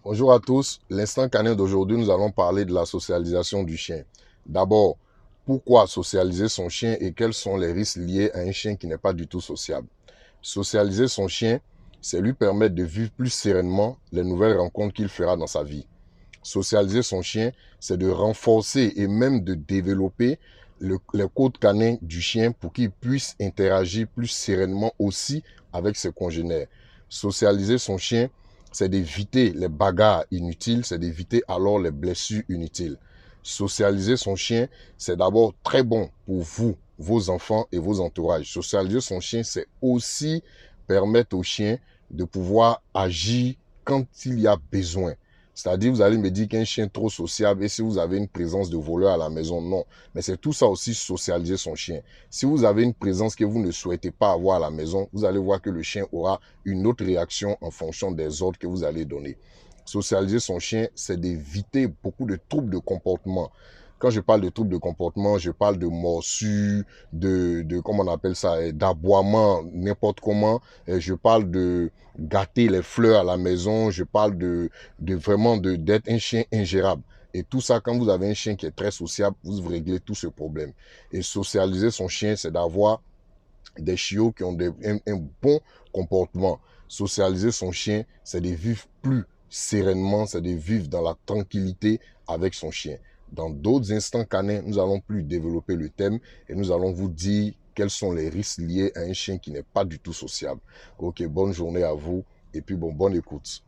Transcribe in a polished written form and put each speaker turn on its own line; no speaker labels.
Bonjour à tous. L'instant canin d'aujourd'hui, nous allons parler de la socialisation du chien. D'abord, pourquoi socialiser son chien et quels sont les risques liés à un chien qui n'est pas du tout sociable? Socialiser son chien, c'est lui permettre de vivre plus sereinement les nouvelles rencontres qu'il fera dans sa vie. Socialiser son chien, c'est de renforcer et même de développer les codes canins du chien pour qu'il puisse interagir plus sereinement aussi avec ses congénères. Socialiser son chien, c'est d'éviter les bagarres inutiles, c'est d'éviter alors les blessures inutiles. Socialiser son chien, c'est d'abord très bon pour vous, vos enfants et vos entourages. Socialiser son chien, c'est aussi permettre au chien de pouvoir agir quand il y a besoin. C'est-à-dire, vous allez me dire qu'un chien trop sociable et si vous avez une présence de voleur à la maison, non. Mais c'est tout ça aussi, socialiser son chien. Si vous avez une présence que vous ne souhaitez pas avoir à la maison, vous allez voir que le chien aura une autre réaction en fonction des ordres que vous allez donner. Socialiser son chien, c'est d'éviter beaucoup de troubles de comportement. Quand je parle de troubles de comportement, je parle de morsures, comment on appelle ça, d'aboiement, n'importe comment. Je parle de gâter les fleurs à la maison. Je parle d'être un chien ingérable. Et tout ça, quand vous avez un chien qui est très sociable, vous réglez tout ce problème. Et socialiser son chien, c'est d'avoir des chiots qui ont un bon comportement. Socialiser son chien, c'est de vivre plus sereinement, c'est de vivre dans la tranquillité avec son chien. Dans d'autres instants canins, nous allons plus développer le thème et nous allons vous dire quels sont les risques liés à un chien qui n'est pas du tout sociable. Ok, bonne journée à vous et puis bonne écoute.